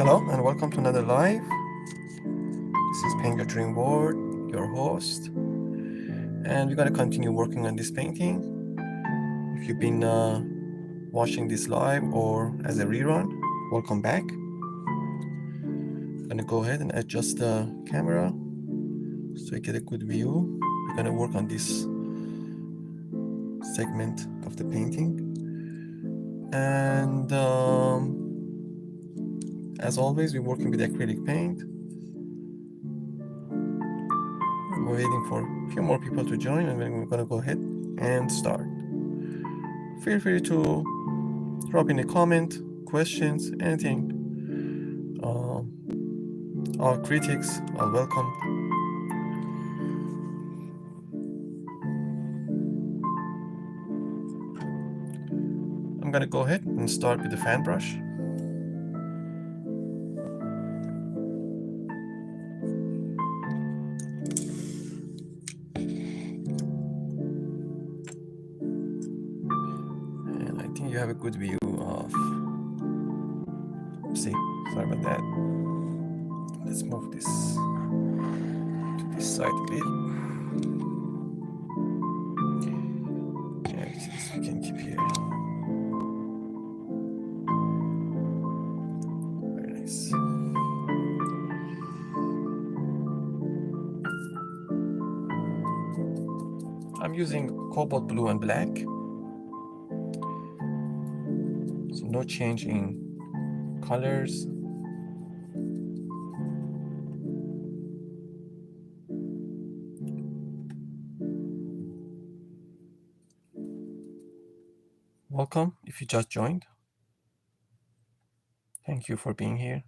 Hello and welcome to another live. This is Paint Your Dream World, your host, and we're gonna continue working on this painting. If you've been watching this live or as a rerun, welcome back. I'm gonna go ahead and adjust the camera so you get a good view. We're gonna work on this segment of the painting, and as always, we're working with acrylic paint. We're waiting for a few more people to join, and then we're gonna go ahead and start. Feel free to drop in a comment, questions, anything. Our critics are welcome. I'm gonna go ahead and start with the fan brush. And I think you have a good view of, see, sorry about that. Let's move this to this side a bit. Yeah, this we can keep here. Very nice. I'm using cobalt blue and black. So no change in colors. Welcome if you just joined. Thank you for being here.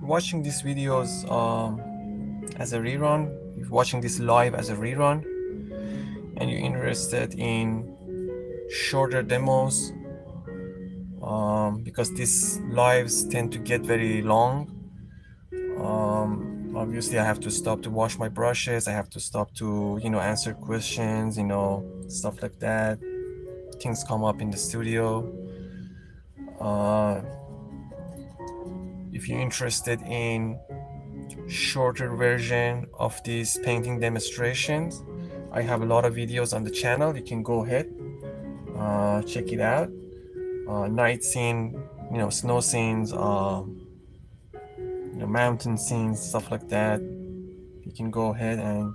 watching these videos as a rerun, if you're watching this live as a rerun, and you're interested in shorter demos, because these lives tend to get very long. Obviously, I have to stop to wash my brushes. I have to stop to, answer questions, stuff like that. Things come up in the studio. Uh, if you're interested in shorter version of these painting demonstrations, I have a lot of videos on the channel. You can go ahead, check it out. Night scene, snow scenes, mountain scenes, stuff like that. You can go ahead and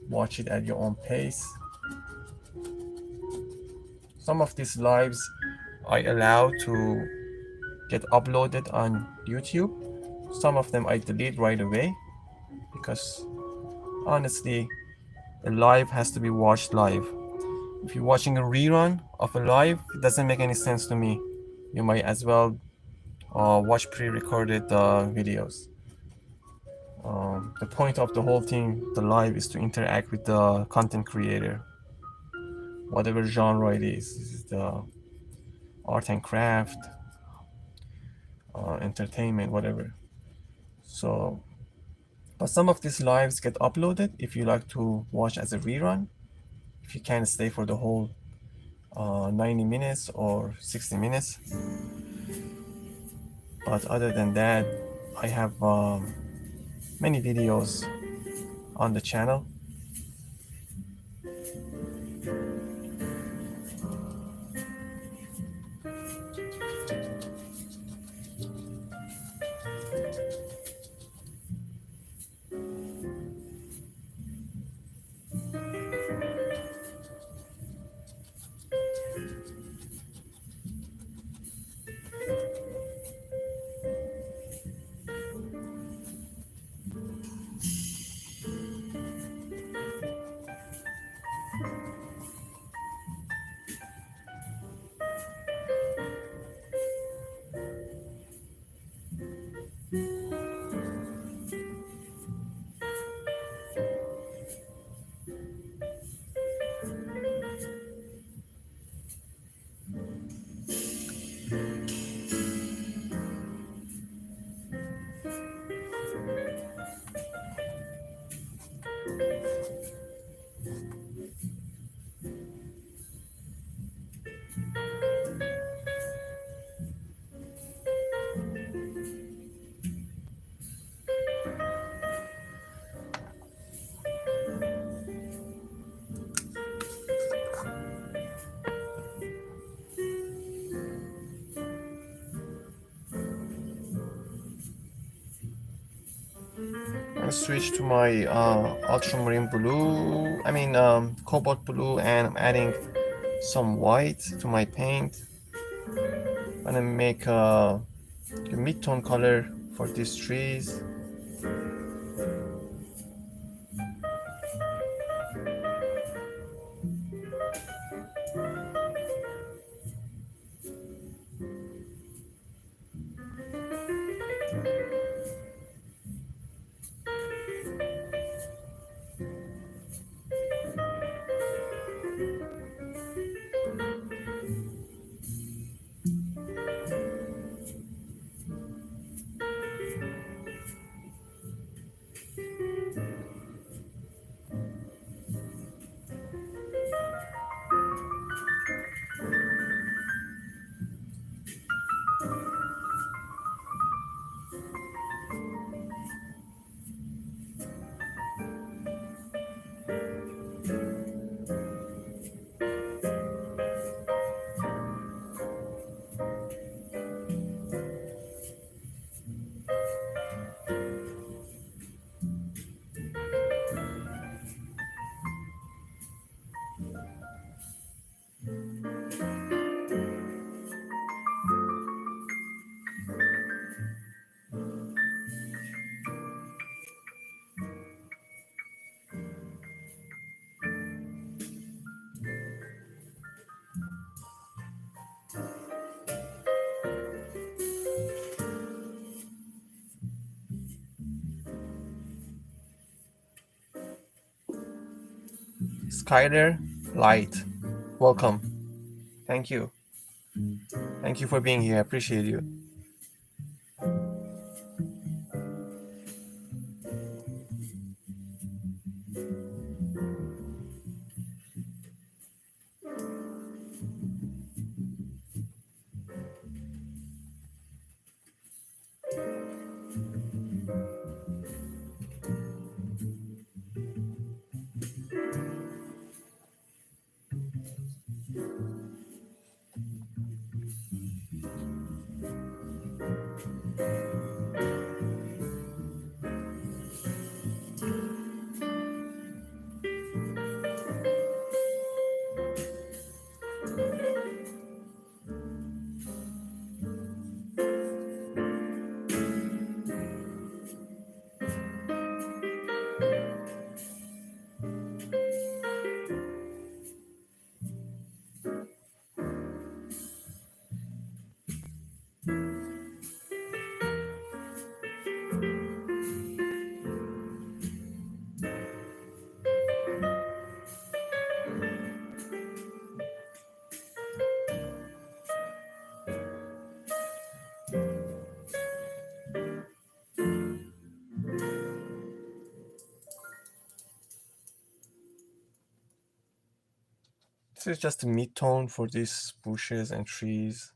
watch it at your own pace. Some of these lives I allow to get uploaded on YouTube. Some of them I delete right away because honestly, a live has to be watched live. If you're watching a rerun of a live, it doesn't make any sense to me. You might as well watch pre-recorded videos. The point of the whole thing, the live, is to interact with the content creator, whatever genre it is. This is the art and craft, entertainment, whatever. So, but some of these lives get uploaded if you like to watch as a rerun. If you can't stay for the whole 90 minutes or 60 minutes. But other than that, I have many videos on the channel. I'm gonna switch to my ultramarine blue, cobalt blue, and I'm adding some white to my paint. I'm gonna make a mid-tone color for these trees. Skyler Light, welcome. Thank you. Thank you for being here. I appreciate you. This is just a mid-tone for these bushes and trees.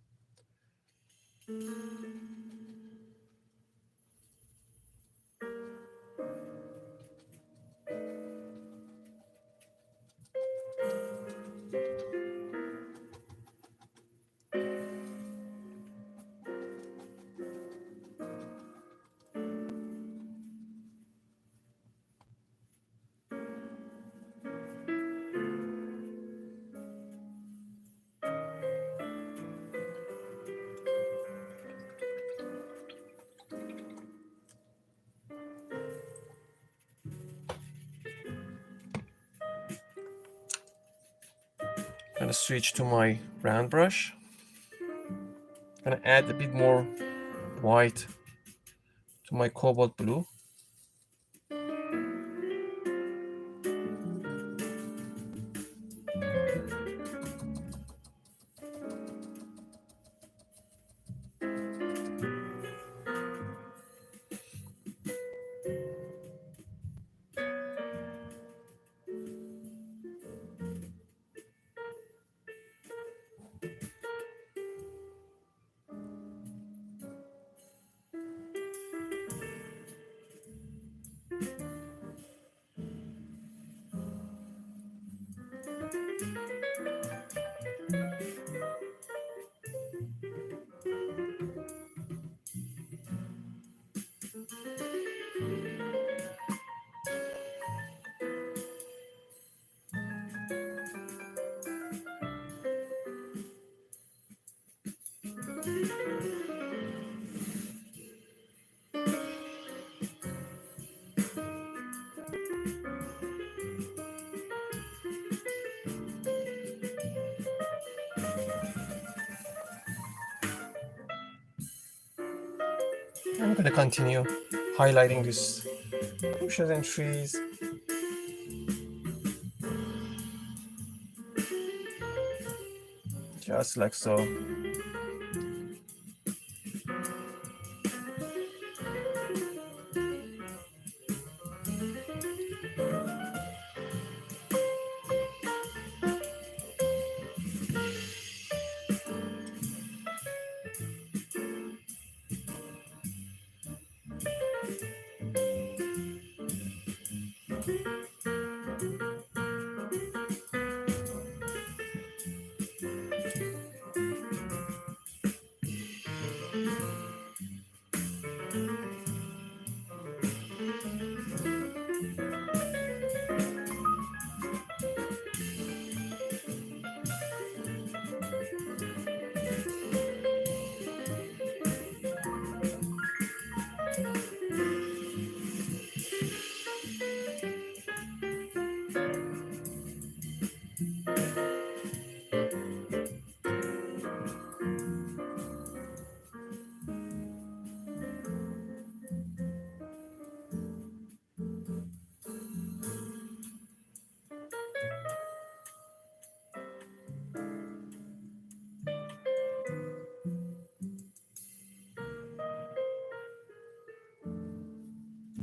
I'm gonna switch to my round brush. I'm gonna add a bit more white to my cobalt blue. I'm gonna continue highlighting these bushes and trees. Just like so.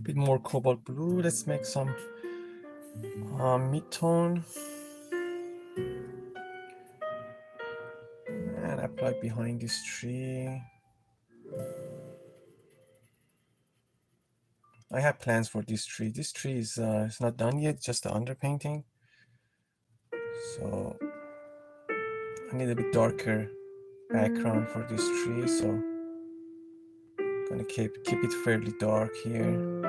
bit more cobalt blue. Let's make some mid-tone and apply behind this tree. I have plans for this tree. This tree is it's not done yet, just the underpainting. So I need a bit darker background for this tree, so I'm gonna keep it fairly dark here.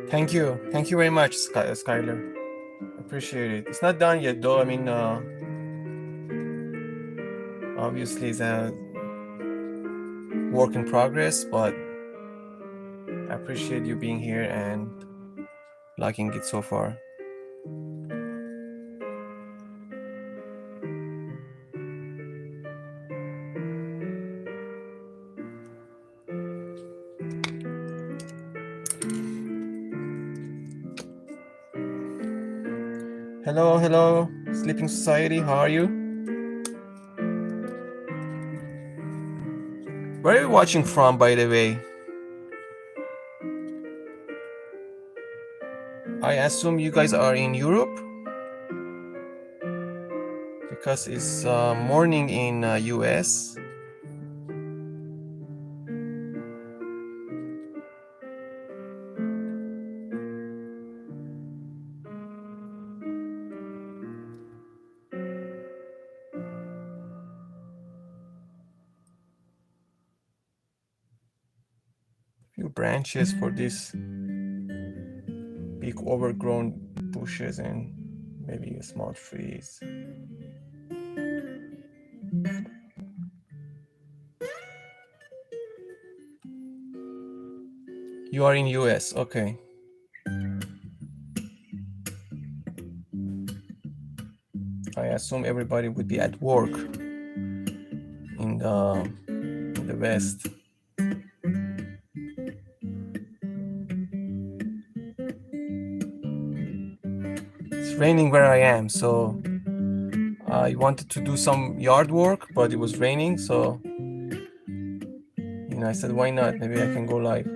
Thank you very much, Skylar. Appreciate it. It's not done yet, though. I mean, obviously it's a work in progress, but I appreciate you being here and liking it so far. Hello, Sleeping Society. How are you? Where are you watching from, by the way? I assume you guys are in Europe because it's morning in US. Few branches for these big overgrown bushes and maybe small trees. You are in US, okay. I assume everybody would be at work in the West. It's raining where I am, so I wanted to do some yard work, but it was raining, so I said, why not? Maybe I can go live.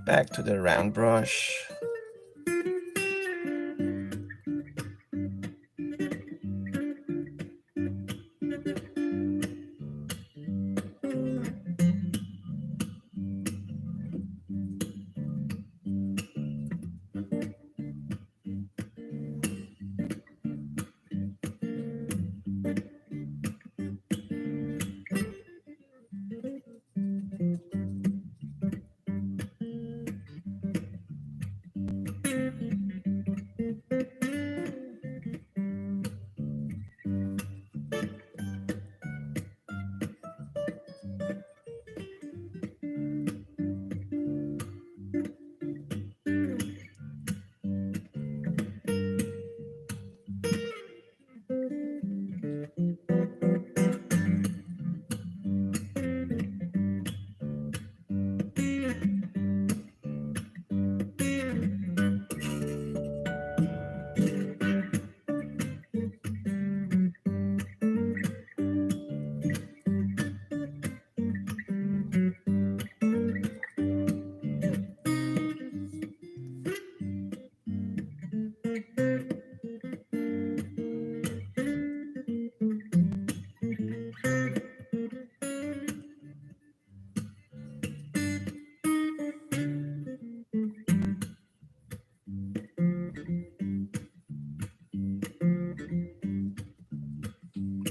Back to the round brush.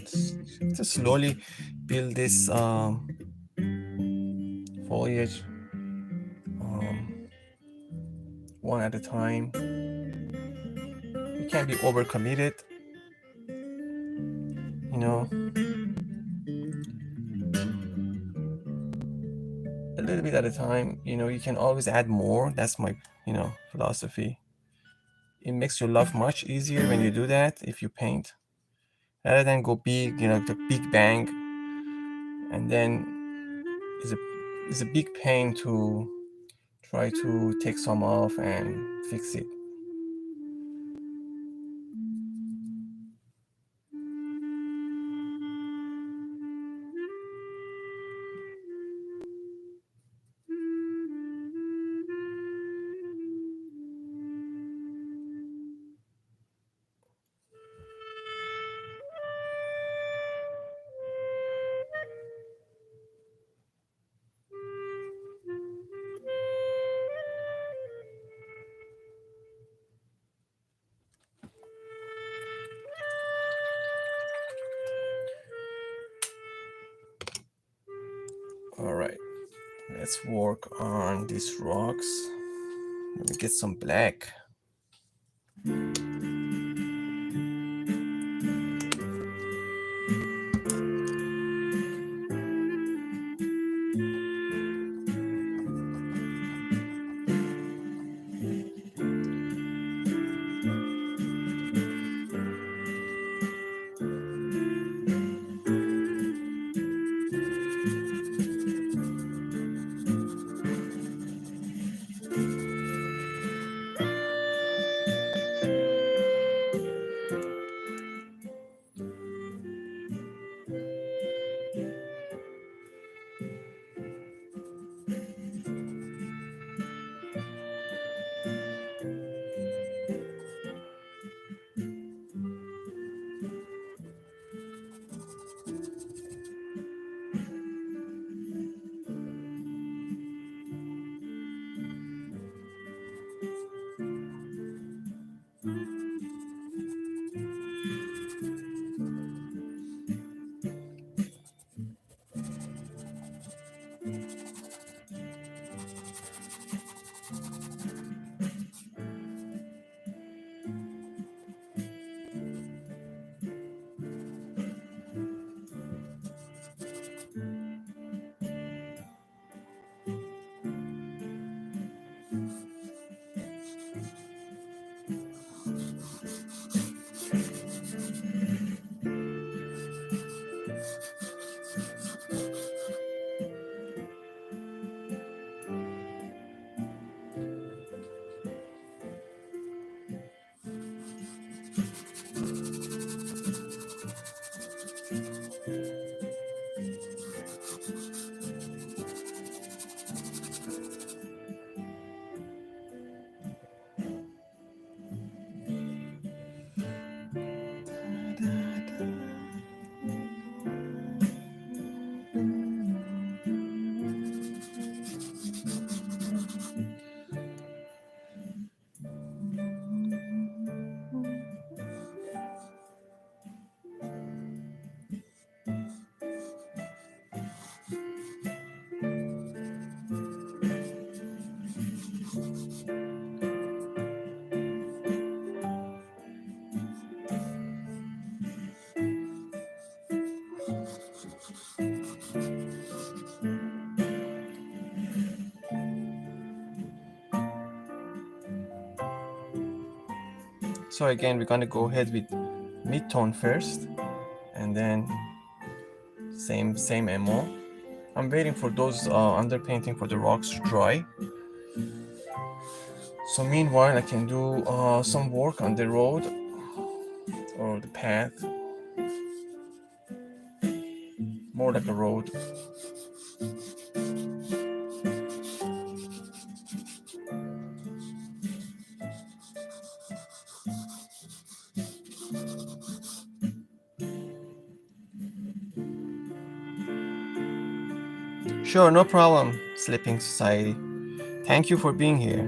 to slowly build this foliage one at a time. You can't be overcommitted, you know, a little bit at a time. You know, you can always add more. That's my, philosophy. It makes your life much easier when you do that if you paint, rather than go big, the big bang, and then it's a big pain to try to take some off and fix it. All right, let's work on these rocks. Let me get some black. So again, we're gonna go ahead with mid-tone first, and then same MO. I'm waiting for those underpainting for the rocks to dry. So meanwhile, I can do some work on the road or the path, more like a road. Sure, no problem, Sleeping Society. Thank you for being here.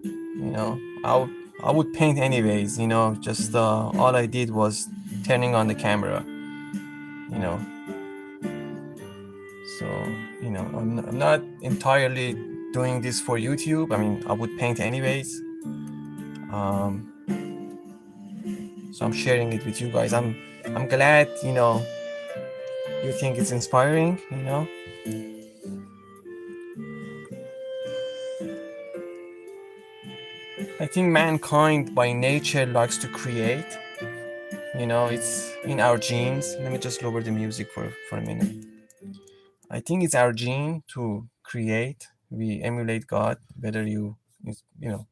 You know, I would paint anyways. Just all I did was turning on the camera. you know. So, I'm not entirely doing this for YouTube. I mean, I would paint anyways. Um, so I'm sharing it with you guys. I'm glad, you think it's inspiring. I think mankind by nature likes to create. It's in our genes. Let me just lower the music for a minute. I think it's our gene to create. We emulate God, whether you know,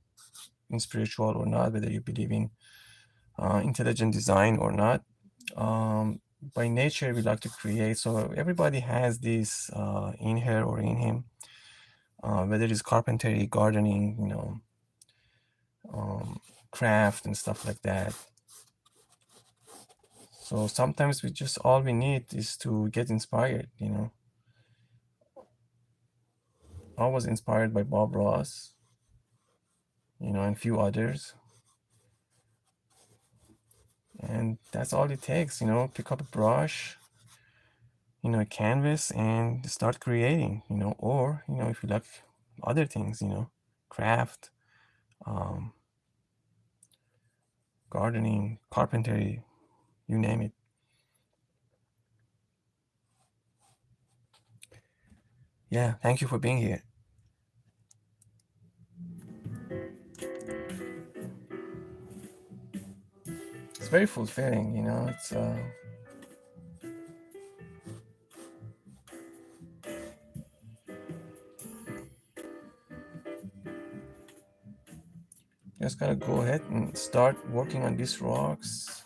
in spiritual or not, whether you believe in intelligent design or not. By nature, we like to create. So everybody has this in her or in him, whether it's carpentry, gardening, craft and stuff like that. So sometimes all we need is to get inspired. I was inspired by Bob Ross, and a few others. And that's all it takes. Pick up a brush, a canvas, and start creating. Or, if you like other things, craft, um, gardening, carpentry, you name it. Yeah, thank you for being here. It's very fulfilling. It's just gotta go ahead and start working on these rocks.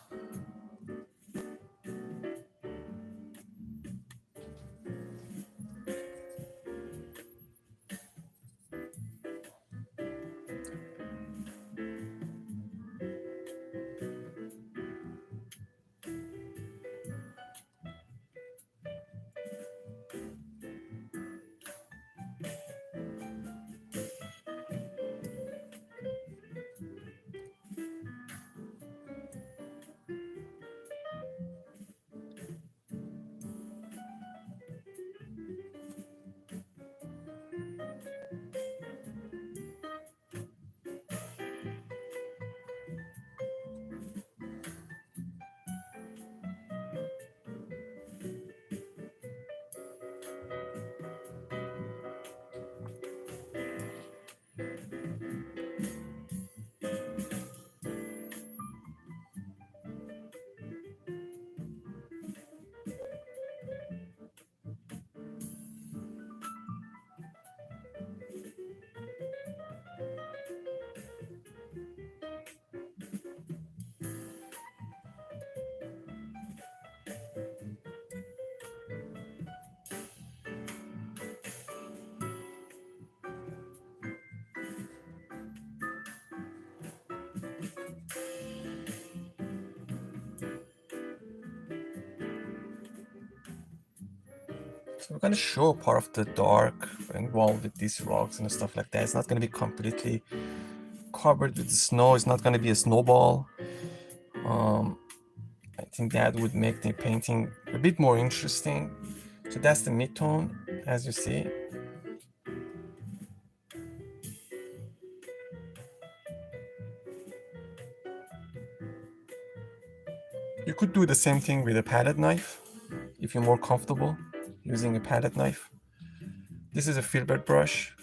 So we're gonna show part of the dark involved with these rocks and stuff like that. It's not gonna be completely covered with the snow. It's not gonna be a snowball. I think that would make the painting a bit more interesting. So that's the mid-tone, as you see. You could do the same thing with a palette knife if you're more comfortable using a palette knife. This is a filbert brush,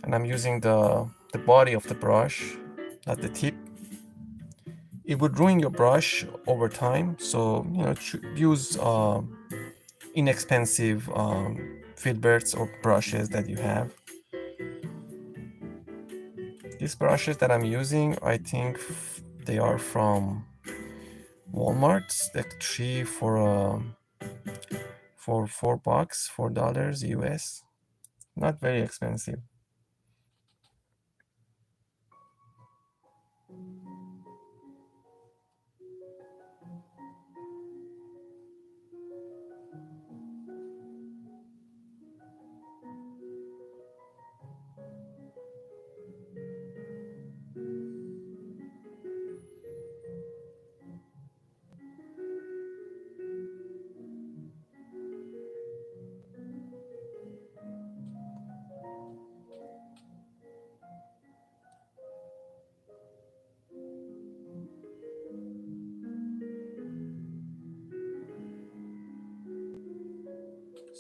and I'm using the body of the brush, not the tip. It would ruin your brush over time, so use inexpensive filberts or brushes that you have. These brushes that I'm using, I think they are from Walmart. Like three for $4, $4 US. Not very expensive.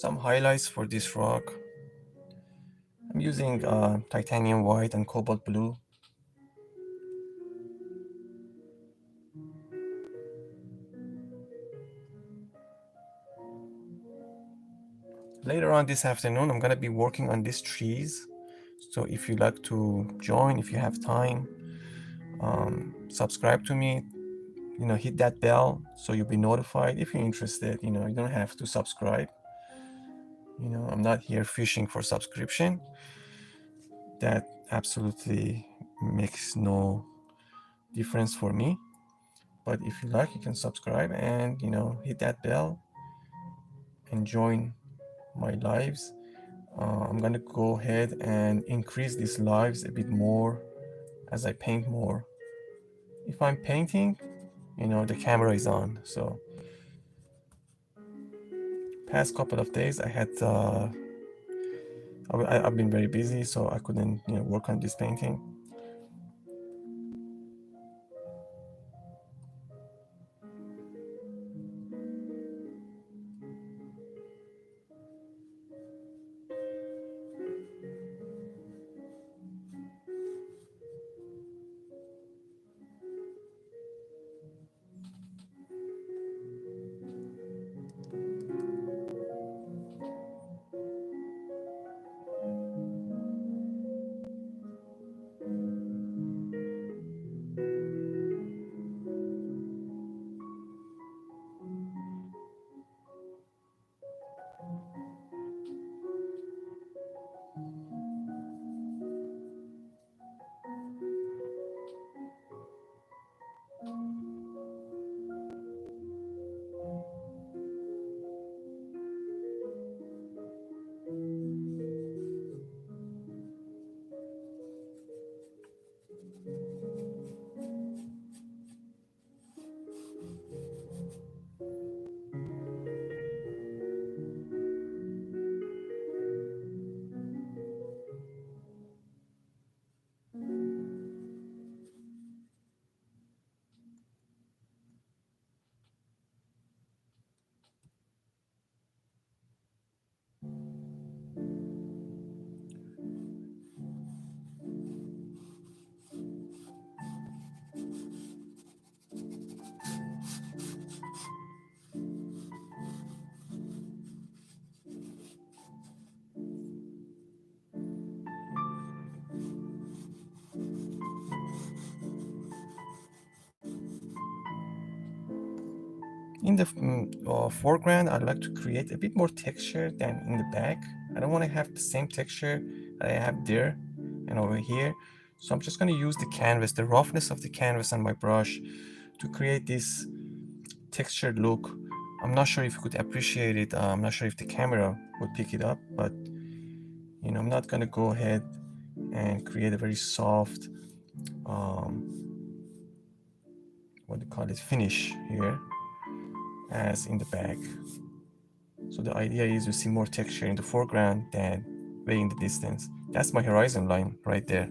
some highlights for this rock. I'm using titanium white and cobalt blue. Later on this afternoon, I'm gonna be working on these trees. So if you like to join, if you have time, subscribe to me, hit that bell so you'll be notified if you're interested. You don't have to subscribe. I'm not here fishing for subscription. That absolutely makes no difference for me. But if you like, you can subscribe and hit that bell and join my lives. I'm gonna go ahead and increase these lives a bit more as I paint more. If I'm painting, the camera is on. So past couple of days I had I've been very busy, so I couldn't work on this painting. In the foreground, I'd like to create a bit more texture than in the back. I don't want to have the same texture that I have there and over here. So I'm just going to use the canvas, the roughness of the canvas on my brush to create this textured look. I'm not sure if you could appreciate it. I'm not sure if the camera would pick it up, but I'm not going to go ahead and create a very soft, what do you call it, finish here as in the back. So the idea is you see more texture in the foreground than way in the distance. That's my horizon line right there.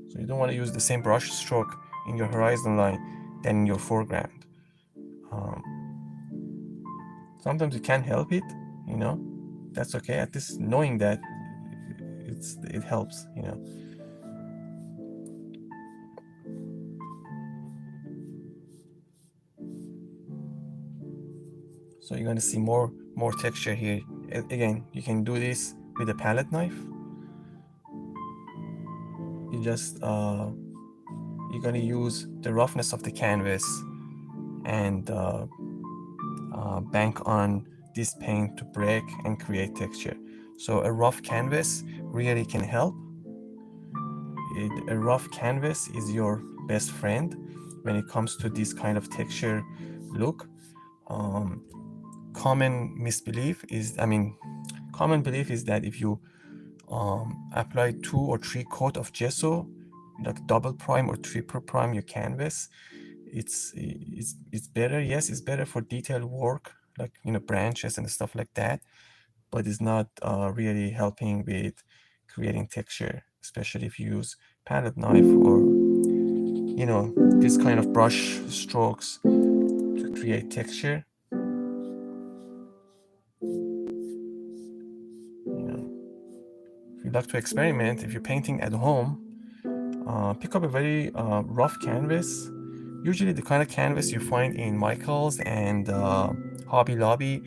So you don't want to use the same brush stroke in your horizon line than in your foreground. Sometimes you can't help it, that's okay. At least knowing that it helps. So you're going to see more texture here. Again, you can do this with a palette knife. You just you're going to use the roughness of the canvas and bank on this paint to break and create texture. So a rough canvas really can help. A rough canvas is your best friend when it comes to this kind of texture look. Common belief is that if you apply 2 or 3 coat of gesso, like double prime or triple prime your canvas, it's better. Yes, it's better for detailed work, like branches and stuff like that, but it's not really helping with creating texture, especially if you use palette knife or this kind of brush strokes to create texture. like to experiment, if you're painting at home, pick up a very rough canvas. Usually the kind of canvas you find in Michael's and Hobby Lobby,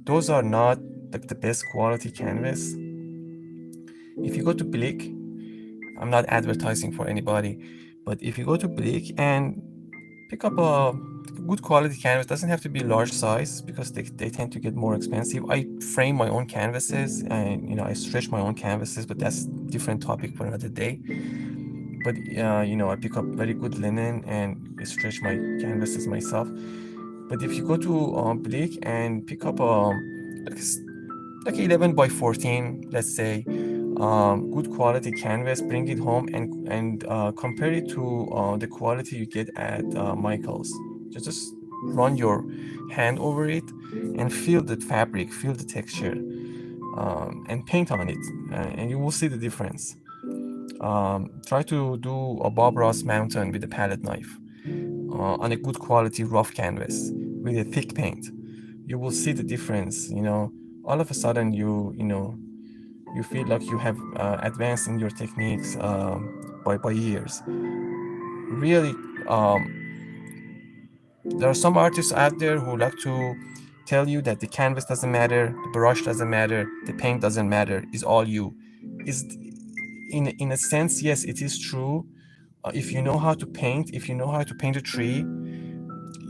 those are not like the best quality canvas. If you go to Blick, I'm not advertising for anybody, but if you go to Blick and pick up a good quality canvas, doesn't have to be large size because they tend to get more expensive. I frame my own canvases and I stretch my own canvases, but that's different topic for another day. But I pick up very good linen and stretch my canvases myself. But if you go to Blick and pick up like, like 11 by 14, let's say, good quality canvas, bring it home and compare it to the quality you get at Michael's. Just run your hand over it and feel the fabric, feel the texture, and paint on it, and you will see the difference. Try to do a Bob Ross mountain with a palette knife on a good quality rough canvas with a thick paint. You will see the difference. All of a sudden you feel like you have advanced in your techniques by years. Really, there are some artists out there who like to tell you that the canvas doesn't matter, the brush doesn't matter, the paint doesn't matter, it's all you. Is in a sense, yes, it is true. If you know how to paint, if you know how to paint a tree,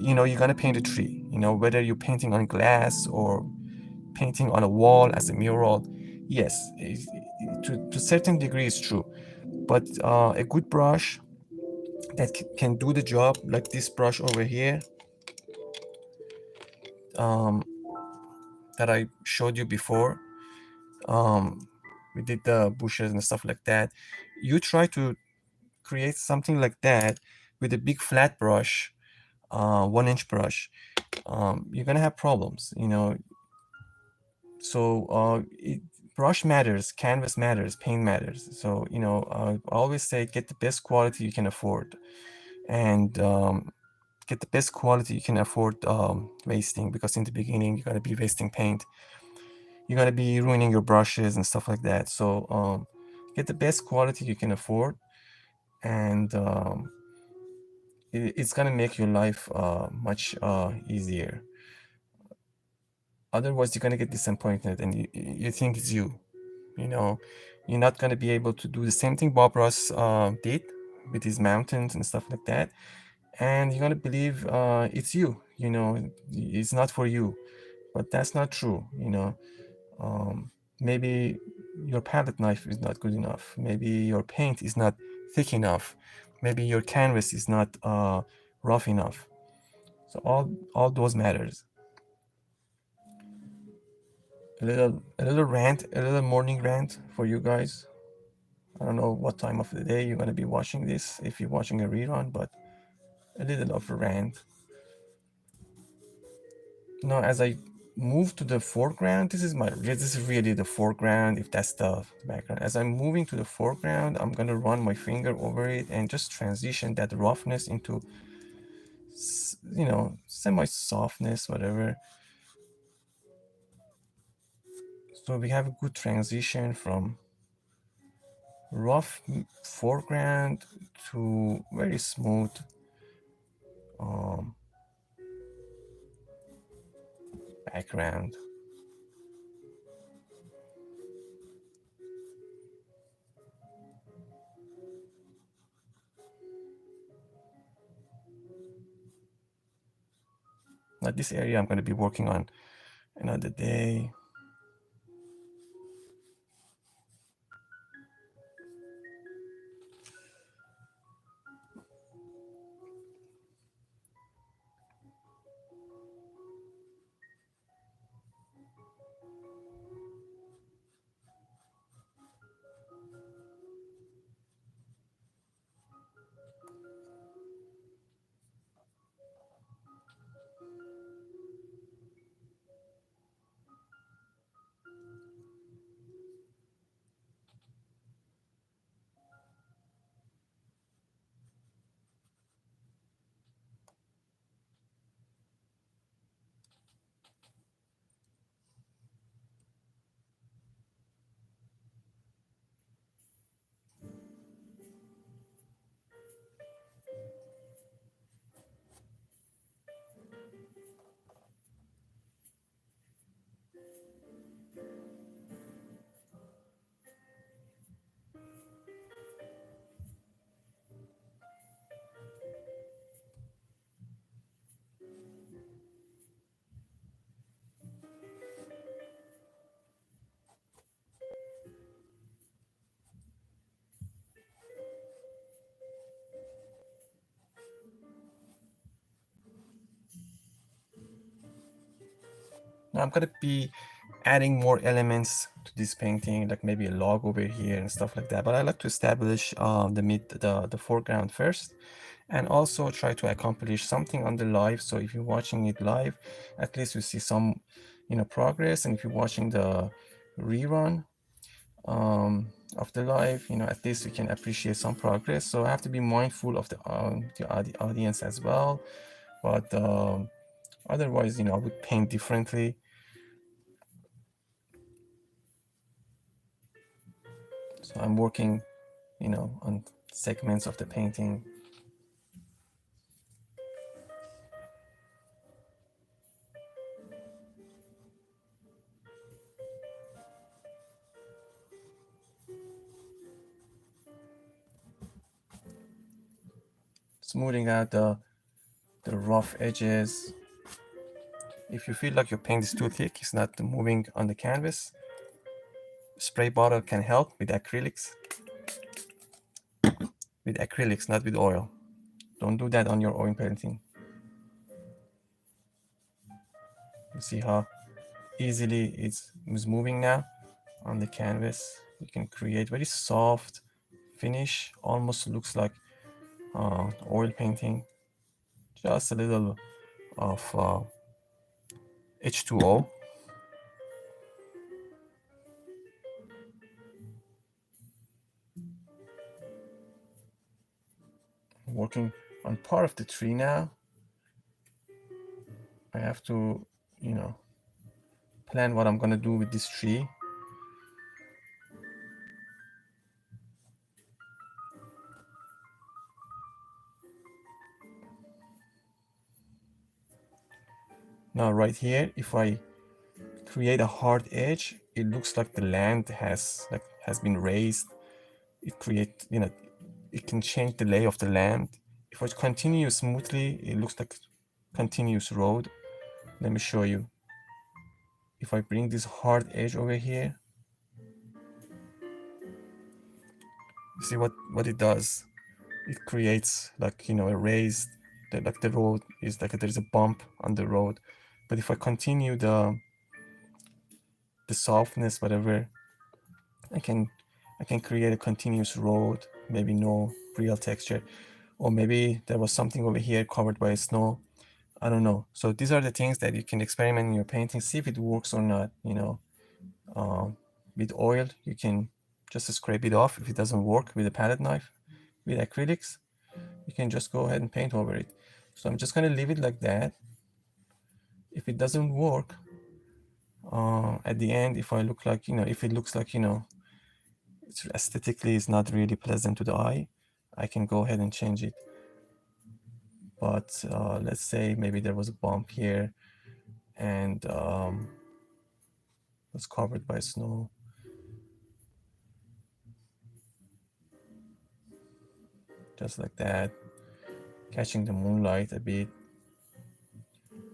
you're gonna paint a tree. Whether you're painting on glass or painting on a wall as a mural, yes, to a certain degree it's true. But a good brush that can do the job, like this brush over here, um, that I showed you before, we did the bushes and stuff like that. You try to create something like that with a big flat brush, 1-inch brush, you're gonna have problems. So brush matters, canvas matters, paint matters. So I always say get the best quality you can afford, and get the best quality you can afford wasting, because in the beginning you're gonna be wasting paint, you're gonna be ruining your brushes and stuff like that. So get the best quality you can afford, and it's gonna make your life much easier. Otherwise you're gonna get disappointed and you think it's you. You're not gonna be able to do the same thing Bob Ross did with his mountains and stuff like that, and you're gonna believe it's you. It's not for you, but that's not true. Maybe your palette knife is not good enough, maybe your paint is not thick enough, maybe your canvas is not rough enough. So all those matters. A little rant, a little morning rant for you guys. I don't know what time of the day you're gonna be watching this, if you're watching a rerun, but a little of a rant. As I move to the foreground, this is really the foreground, if that's the background. As I'm moving to the foreground, I'm gonna run my finger over it and just transition that roughness into semi softness, whatever. So we have a good transition from rough foreground to very smooth background. Now this area I'm going to be working on another day. Now I'm gonna be adding more elements to this painting, like maybe a log over here and stuff like that. But I like to establish the foreground first, and also try to accomplish something on the live. So if you're watching it live, at least you see some, progress. And if you're watching the rerun of the live, at least you can appreciate some progress. So I have to be mindful of the audience as well. But otherwise, I would paint differently. So I'm working, on segments of the painting. Smoothing out the rough edges. If you feel like your paint is too thick, it's not moving on the canvas, spray bottle can help with acrylics. With acrylics, not with oil. Don't do that on your oil painting. You see how easily it's moving now on the canvas. You can create very soft finish, almost looks like oil painting. Just a little of H2O. Working on part of the tree now. I have to, plan what I'm gonna do with this tree. Now right here, if I create a hard edge, it looks like the land has been raised. It create, it can change the lay of the land. If I continue smoothly, it looks like continuous road. Let me show you. If I bring this hard edge over here, you see what it does? It creates like, a raised, like the road is like there's a bump on the road. But if I continue the softness, whatever, I can create a continuous road, maybe no real texture, or maybe there was something over here covered by snow. I don't know. So these are the things that you can experiment in your painting, see if it works or not. With oil, you can just scrape it off if it doesn't work with a palette knife. With acrylics, you can just go ahead and paint over it. So I'm just gonna leave it like that. If it doesn't work, at the end, if I look like, if it looks like, it's aesthetically is not really pleasant to the eye, I can go ahead and change it. But let's say maybe there was a bump here and was covered by snow. Just like that, catching the moonlight a bit,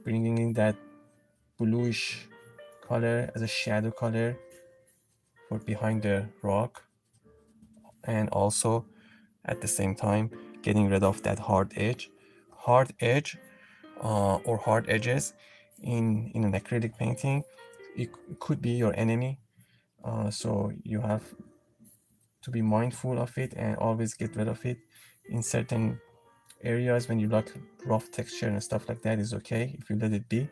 bringing in that bluish color as a shadow color for behind the rock, and also at the same time getting rid of that hard edge. Hard edge or hard edges in an acrylic painting, it could be your enemy. So you have to be mindful of it and always get rid of it. In certain areas, when you like rough texture and stuff like that, is okay if you let it be.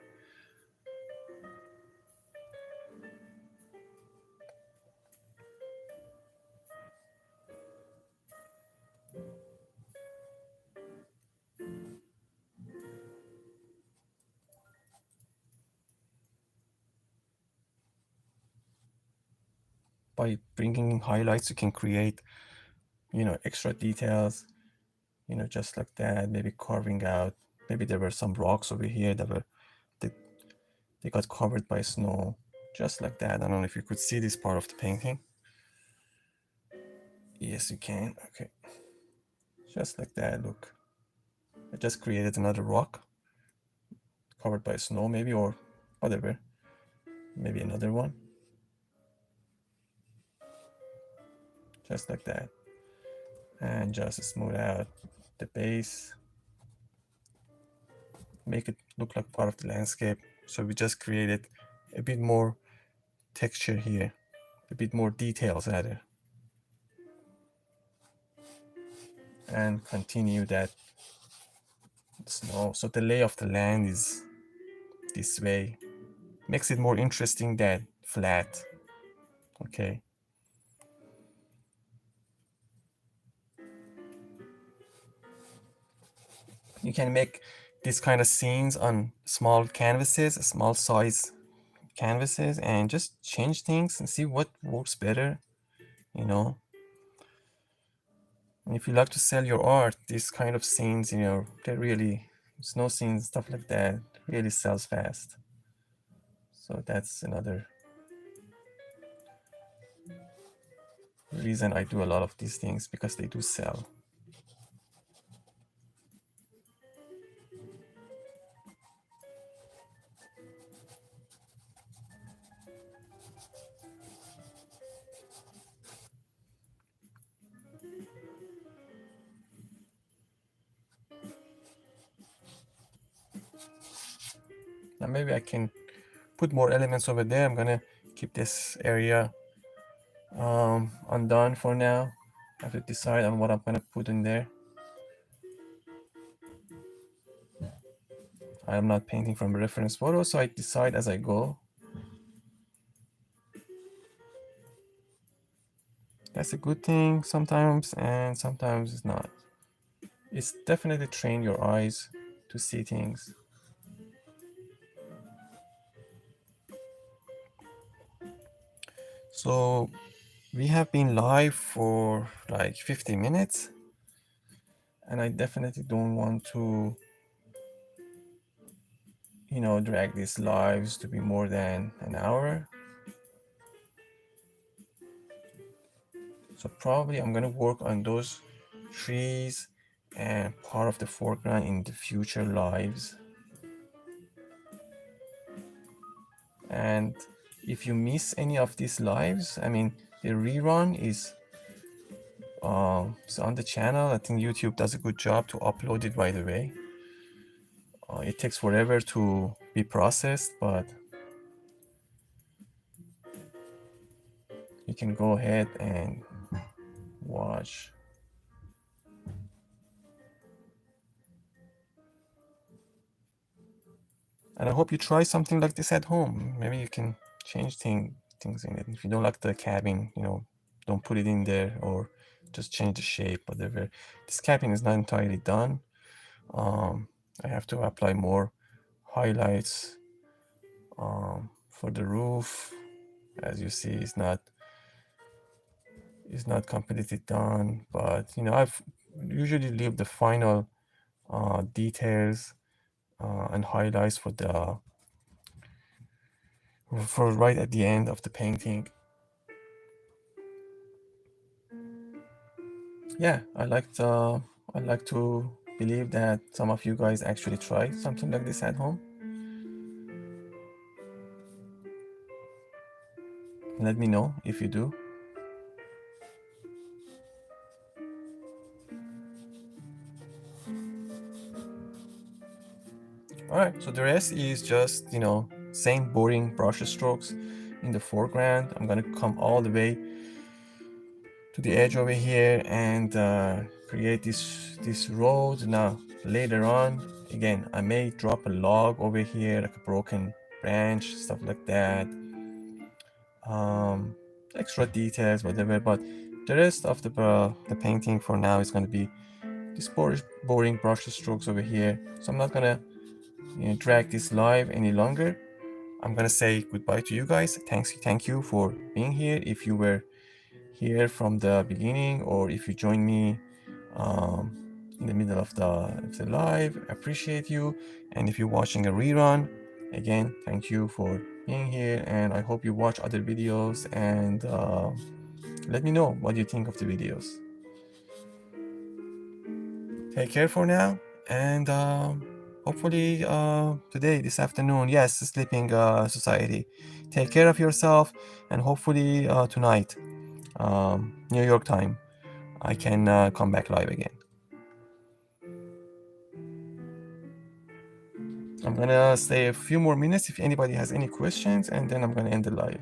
By bringing in highlights, you can create, extra details, just like that. Maybe carving out, maybe there were some rocks over here that were they got covered by snow, just like that. I don't know if you could see this part of the painting. Yes, you can. Okay, just like that. Look, I just created another rock covered by snow, maybe, or whatever. Maybe another one, just like that, and just smooth out the base, make it look like part of the landscape. So we just created a bit more texture here, a bit more details rather, and continue that snow. So the lay of the land is this way. Makes it more interesting than flat. Okay. You can make these kind of scenes on small canvases, small size canvases, and just change things and see what works better, you know. And if you like to sell your art, these kind of scenes, you know, they really, snow scenes, stuff like that, really sells fast. So that's another reason I do a lot of these things, because they do sell. Now maybe I can put more elements over there. I'm gonna keep this area undone for now. I have to decide on what I'm gonna put in there. I am not painting from a reference photo, so I decide as I go. That's a good thing sometimes, and sometimes it's not. It's definitely train your eyes to see things. So we have been live for like 50 minutes, and I definitely don't want to, you know, drag these lives to be more than an hour. So probably I'm gonna work on those trees and part of the foreground in the future lives. And if you miss any of these lives, I mean, the rerun is on the channel. I think YouTube does a good job to upload it right away. It takes forever to be processed, but you can go ahead and watch. And I hope you try something like this at home. Maybe you can change things in it. If you don't like the cabin, you know, don't put it in there, or just change the shape, whatever. This cabin is not entirely done. I have to apply more highlights for the roof. As you see, it's not completely done, but you know, I've usually leave the final details and highlights for right at the end of the painting. Yeah, I like to believe that some of you guys actually try something like this at home. Let me know if you do. All right, so the rest is just, you know, same boring brush strokes in the foreground. I'm gonna come all the way to the edge over here and create this road. Now later on, again, I may drop a log over here, like a broken branch, stuff like that. Extra details, whatever. But the rest of the painting for now is going to be this boring brush strokes over here. So I'm not gonna, you know, drag this live any longer. I'm gonna say goodbye to you guys. Thank you for being here. If you were here from the beginning, or if you join me um, in the middle of the live, appreciate you. And if you're watching a rerun, again, thank you for being here, and I hope you watch other videos, and let me know what you think of the videos. Take care for now, and hopefully today, this afternoon, yes, Sleeping Society, take care of yourself, and hopefully tonight, New York time, I can come back live again. I'm gonna stay a few more minutes if anybody has any questions, and then I'm gonna end the live.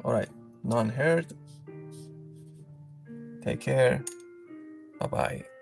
All right, none heard. Take care. Bye-bye.